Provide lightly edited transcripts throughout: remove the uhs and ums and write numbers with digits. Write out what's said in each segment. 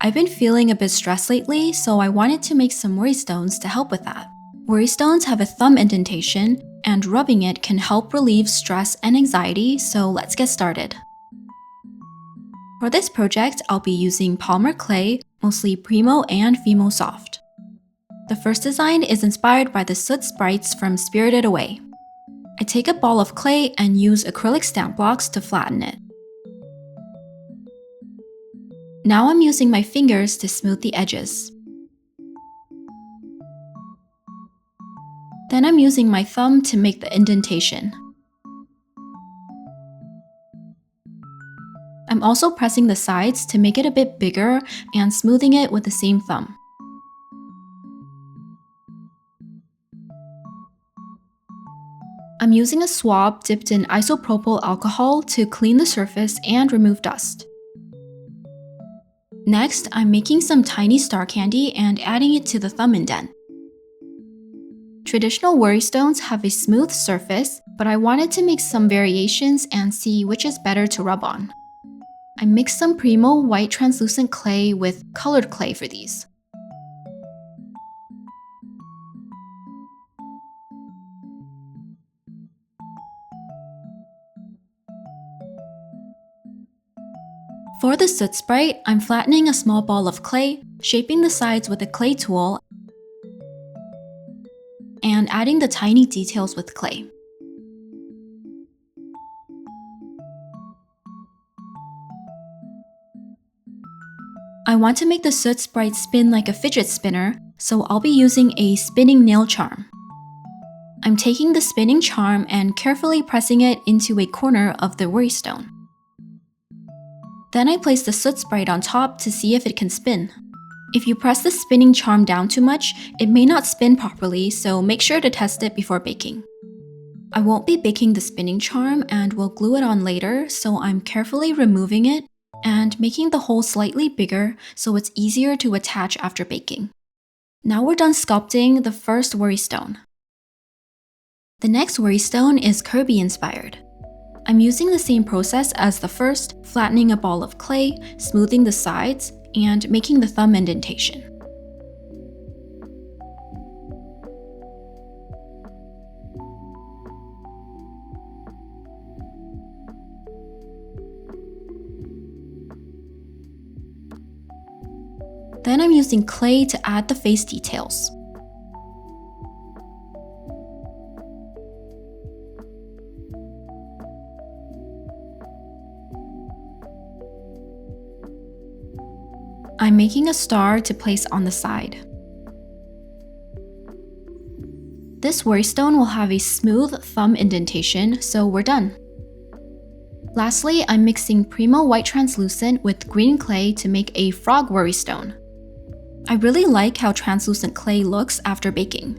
I've been feeling a bit stressed lately, so I wanted to make some worry stones to help with that. Worry stones have a thumb indentation, and rubbing it can help relieve stress and anxiety, so let's get started. For this project, I'll be using polymer clay, mostly Primo and Fimo Soft. The first design is inspired by the soot sprites from Spirited Away. I take a ball of clay and use acrylic stamp blocks to flatten it. Now I'm using my fingers to smooth the edges. Then I'm using my thumb to make the indentation. I'm also pressing the sides to make it a bit bigger and smoothing it with the same thumb. I'm using a swab dipped in isopropyl alcohol to clean the surface and remove dust. Next, I'm making some tiny star candy and adding it to the thumb indent. Traditional worry stones have a smooth surface, but I wanted to make some variations and see which is better to rub on. I mixed some Primo white translucent clay with colored clay for these. For the soot sprite, I'm flattening a small ball of clay, shaping the sides with a clay tool, and adding the tiny details with clay. I want to make the soot sprite spin like a fidget spinner, so I'll be using a spinning nail charm. I'm taking the spinning charm and carefully pressing it into a corner of the worry stone. Then I place the soot sprite on top to see if it can spin. If you press the spinning charm down too much, it may not spin properly, so make sure to test it before baking. I won't be baking the spinning charm and will glue it on later, so I'm carefully removing it and making the hole slightly bigger so it's easier to attach after baking. Now we're done sculpting the first worry stone. The next worry stone is Kirby inspired. I'm using the same process as the first, flattening a ball of clay, smoothing the sides, and making the thumb indentation. Then I'm using clay to add the face details. I'm making a star to place on the side. This worry stone will have a smooth thumb indentation, so we're done. Lastly, I'm mixing Primo white translucent with green clay to make a frog worry stone. I really like how translucent clay looks after baking.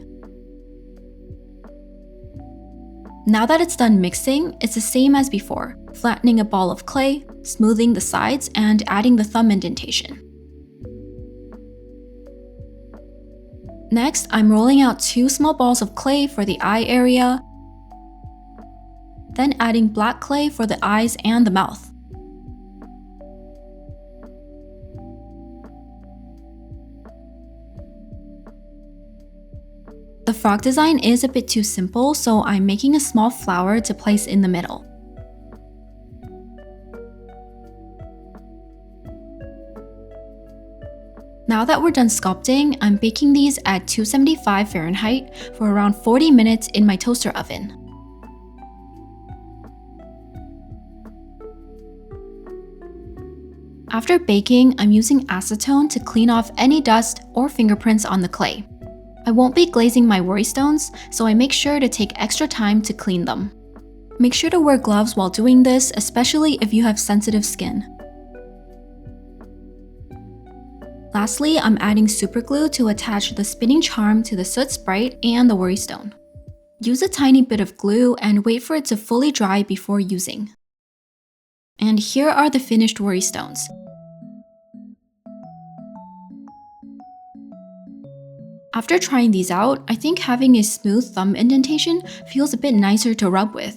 Now that it's done mixing, it's the same as before, flattening a ball of clay, smoothing the sides, and adding the thumb indentation. Next, I'm rolling out 2 small balls of clay for the eye area, then adding black clay for the eyes and the mouth. The frog design is a bit too simple, so I'm making a small flower to place in the middle. Now that we're done sculpting, I'm baking these at 275 Fahrenheit for around 40 minutes in my toaster oven. After baking, I'm using acetone to clean off any dust or fingerprints on the clay. I won't be glazing my worry stones, so I make sure to take extra time to clean them. Make sure to wear gloves while doing this, especially if you have sensitive skin. Lastly, I'm adding superglue to attach the spinning charm to the soot sprite and the worry stone. Use a tiny bit of glue and wait for it to fully dry before using. And here are the finished worry stones. After trying these out, I think having a smooth thumb indentation feels a bit nicer to rub with.